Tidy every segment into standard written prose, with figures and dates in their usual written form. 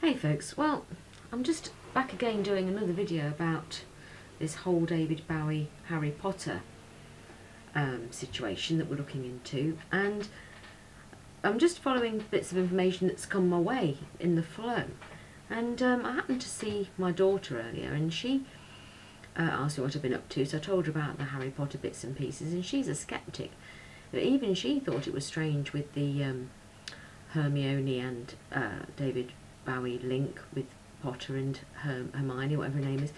Hey folks, well, I'm just back again doing another video about this whole David Bowie Harry Potter situation that we're looking into, and I'm just following bits of information that's come my way in the flow. And I happened to see my daughter earlier, and she asked me what I've been up to, so I told her about the Harry Potter bits and pieces, and she's a skeptic. But even she thought it was strange with the Hermione and David Bowie link with Potter and Hermione, whatever her name is.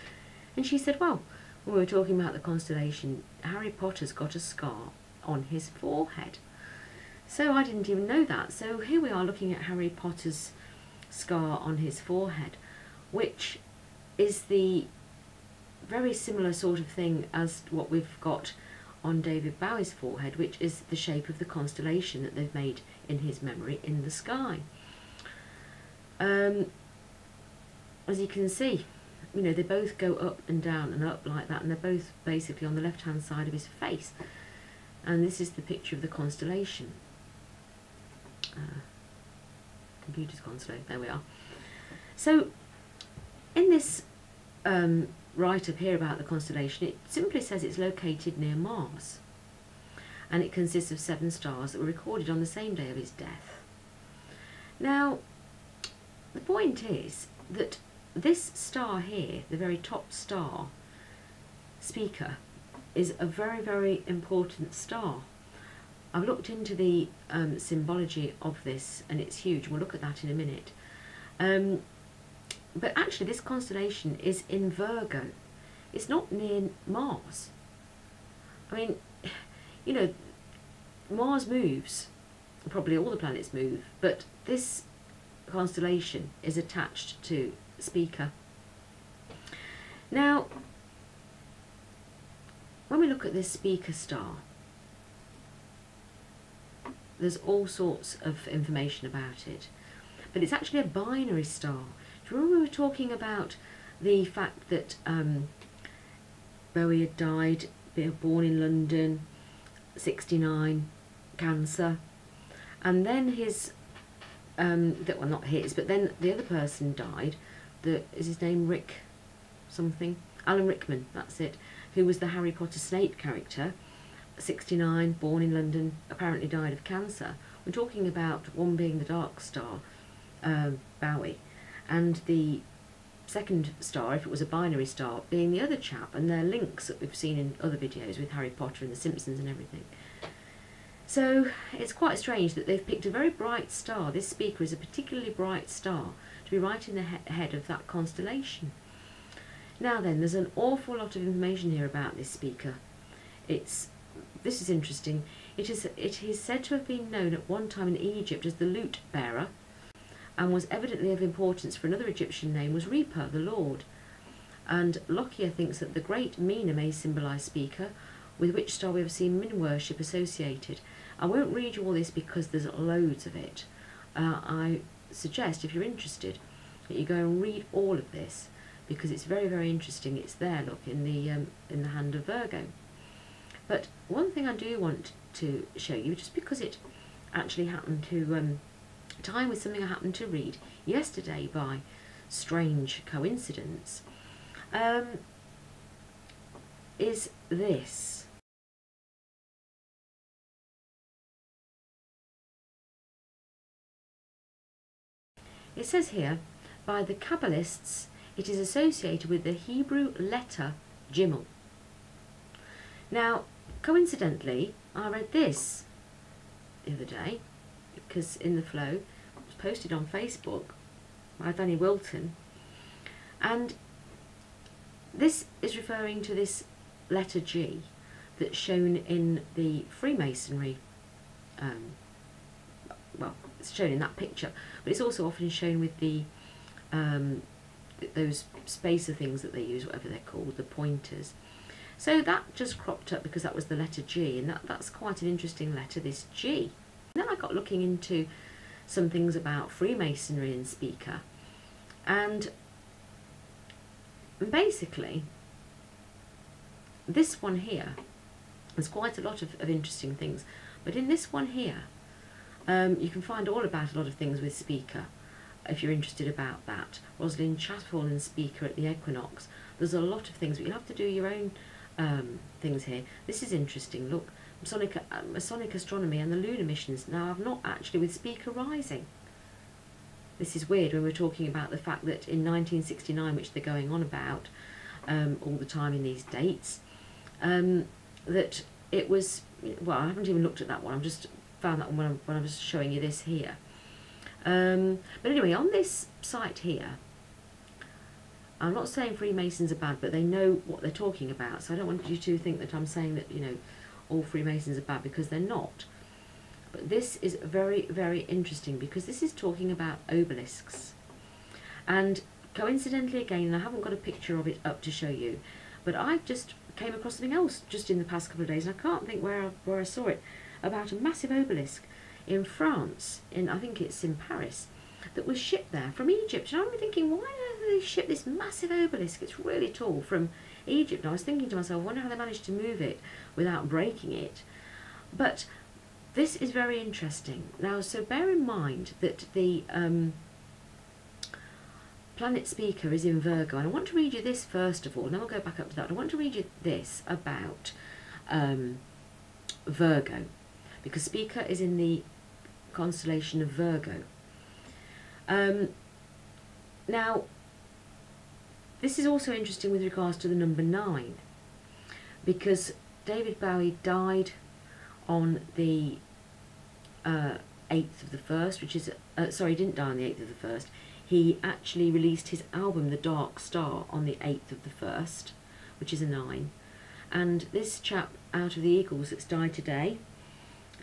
And she said, well, when we were talking about the Constellation, Harry Potter's got a scar on his forehead. So I didn't even know that. So here we are looking at Harry Potter's scar on his forehead, which is the very similar sort of thing as what we've got on David Bowie's forehead, which is the shape of the constellation that they've made in his memory in the sky. As you can see, you know, they both go up and down and up like that, and they're both basically on the left hand side of his face. And this is the picture of the constellation. Computer's constellation, there we are. So in this write-up here about the constellation, it simply says it's located near Mars, and it consists of 7 stars that were recorded on the same day of his death. Now, the point is that this star here, the very top star, Spica, is a very, very important star. I've looked into the symbology of this, and it's huge. We'll look at that in a minute. But actually this constellation is in Virgo. It's not near Mars. I mean, you know, Mars moves, probably all the planets move, but this constellation is attached to Spica. Now, when we look at this Spica star, there's all sorts of information about it, but it's actually a binary star. Do you remember we were talking about the fact that Bowie had died, born in London, 69, cancer, and then his well, not his, but then the other person died. Is his name Rick something? Alan Rickman, that's it, who was the Harry Potter Snape character, 69, born in London, apparently died of cancer. We're talking about one being the dark star, Bowie, and the second star, if it was a binary star, being the other chap, and their links that we've seen in other videos with Harry Potter and the Simpsons and everything. So it's quite strange that they've picked a very bright star. This Spica is a particularly bright star to be right in the head of that constellation. Now then, there's an awful lot of information here about this Spica. This is interesting. It is said to have been known at one time in Egypt as the lute bearer, and was evidently of importance for another Egyptian name was Reaper, the Lord. And Lockyer thinks that the great Mina may symbolise Spica, with which star we have seen Min worship associated. I won't read you all this because there's loads of it. I suggest, if you're interested, that you go and read all of this, because it's very, very interesting. It's there, look, in the hand of Virgo. But one thing I do want to show you, just because it actually happened to time with something I happened to read yesterday by strange coincidence, is this. It says here, by the Kabbalists, it is associated with the Hebrew letter Gimel. Now, coincidentally, I read this the other day, because in the flow, it was posted on Facebook by Danny Wilton, and this is referring to this letter G that's shown in the Freemasonry, well, it's shown in that picture, but it's also often shown with the those spacer things that they use, whatever they're called, the pointers. So that just cropped up because that was the letter G, and that's quite an interesting letter, this G. And then I got looking into some things about Freemasonry and Spica, and basically this one here, there's quite a lot of interesting things, but in this one here you can find all about a lot of things with Spica. if you're interested about that. Rosalind Chapel and Spica at the equinox. There's a lot of things, but you'll have to do your own things here. This is interesting. Look, Masonic astronomy and the lunar missions. Now, I've not actually with Spica rising. This is weird when we're talking about the fact that in 1969, which they're going on about all the time in these dates, that it was, well, I haven't even looked at that one. I've just found that one when I was showing you this here. But anyway, on this site here, I'm not saying Freemasons are bad, but they know what they're talking about. So I don't want you to think that I'm saying that, you know, all Freemasons are bad, because they're not. But this is very, very interesting, because this is talking about obelisks. And coincidentally again, and I haven't got a picture of it up to show you, but I just came across something else just in the past couple of days, and I can't think where I saw it, about a massive obelisk in France, I think it's in Paris, that was shipped there from Egypt. And I'm thinking, why did they ship this massive obelisk? It's really tall, from Egypt. And I was thinking to myself, I wonder how they managed to move it without breaking it. But this is very interesting. Now, so bear in mind that the planet Spica is in Virgo, and I want to read you this first of all, and then we'll go back up to that. I want to read you this about Virgo, because Spica is in the constellation of Virgo. Now, this is also interesting with regards to the number 9, because David Bowie died on the 8th of the 1st, which is, sorry, he didn't die on the 8th of the 1st. He actually released his album, The Dark Star, on the 8th of the 1st, which is a 9. And this chap out of the Eagles that's died today,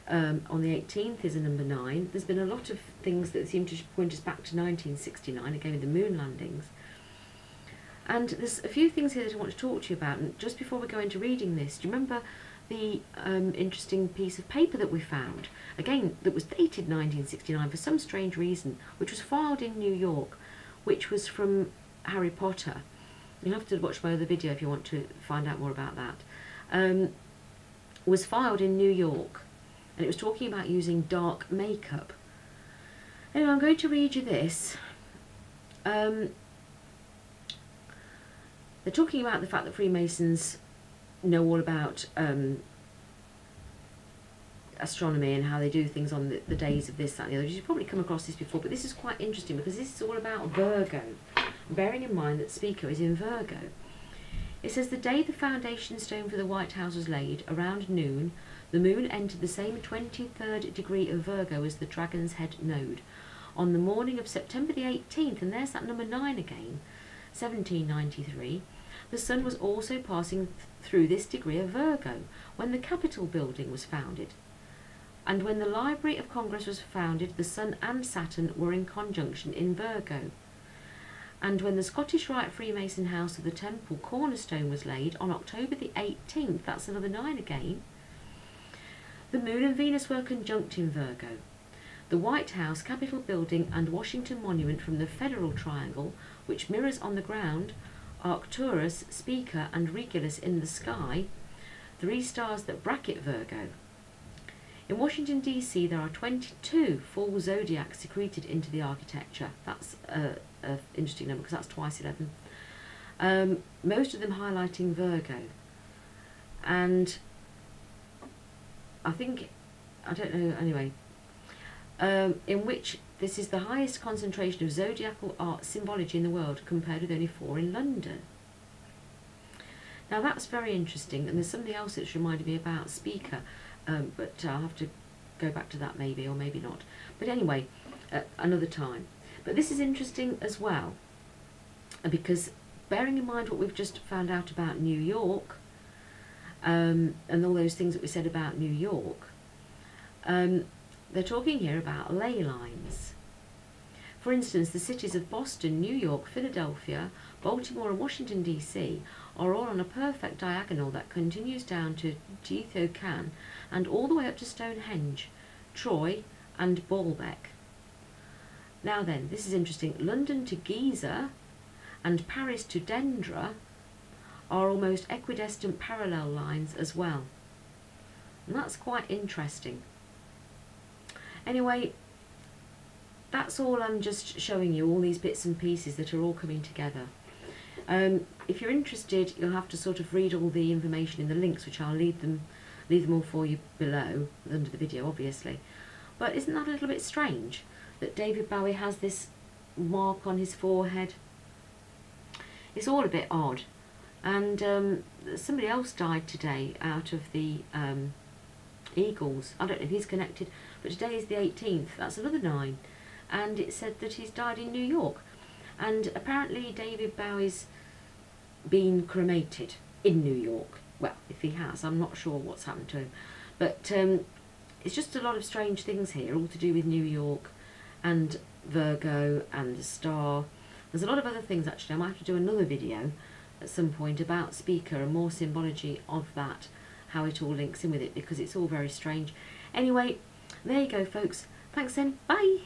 on the 18th, is a number 9. There's been a lot of things that seem to point us back to 1969, again with the moon landings. And there's a few things here that I want to talk to you about. And just before we go into reading this, do you remember the interesting piece of paper that we found? Again, that was dated 1969 for some strange reason, which was filed in New York, which was from Harry Potter. You'll have to watch my other video if you want to find out more about that. Was filed in New York, and it was talking about using dark makeup. Anyway, I'm going to read you this. They're talking about the fact that Freemasons know all about astronomy and how they do things on the days of this, that and the other. You've probably come across this before, but this is quite interesting because this is all about Virgo, bearing in mind that Spica is in Virgo. It says, the day the foundation stone for the White House was laid, around noon, the moon entered the same 23rd degree of Virgo as the Dragon's Head node. On the morning of September the 18th, and there's that number 9 again, 1793, the sun was also passing through this degree of Virgo when the Capitol building was founded. And when the Library of Congress was founded, the Sun and Saturn were in conjunction in Virgo. And when the Scottish Rite Freemason House of the Temple cornerstone was laid on October the 18th, that's another 9 again, the Moon and Venus were conjunct in Virgo. The White House, Capitol building and Washington Monument from the Federal Triangle, which mirrors on the ground Arcturus, Spica and Regulus in the sky, 3 stars that bracket Virgo. In Washington DC there are 22 full zodiacs secreted into the architecture. That's an interesting number because that's twice 11. Most of them highlighting Virgo. And I think, I don't know, anyway, in which this is the highest concentration of zodiacal art symbology in the world, compared with only 4 in London. Now that's very interesting, and there's something else that's reminded me about Spica, but I'll have to go back to that maybe, or maybe not. But anyway, another time. But this is interesting as well, because bearing in mind what we've just found out about New York, and all those things that we said about New York, they're talking here about ley lines. For instance, the cities of Boston, New York, Philadelphia, Baltimore and Washington DC are all on a perfect diagonal that continues down to Teotihuacan and all the way up to Stonehenge, Troy and Baalbek. Now then, this is interesting. London to Giza and Paris to Dendra are almost equidistant parallel lines as well. And that's quite interesting. Anyway, that's all I'm just showing you, all these bits and pieces that are all coming together. If you're interested, you'll have to sort of read all the information in the links, which I'll leave them all for you below, under the video obviously. But isn't that a little bit strange that David Bowie has this mark on his forehead? It's all a bit odd. And somebody else died today out of the Eagles. I don't know if he's connected, but today is the 18th. That's another 9. And it said that he's died in New York. And apparently David Bowie's been cremated in New York. Well, if he has, I'm not sure what's happened to him. But it's just a lot of strange things here, all to do with New York and Virgo and the star. There's a lot of other things actually. I might have to do another video at some point about Spica and more symbology of that, how it all links in with it, because it's all very strange. Anyway, there you go folks. Thanks then. Bye.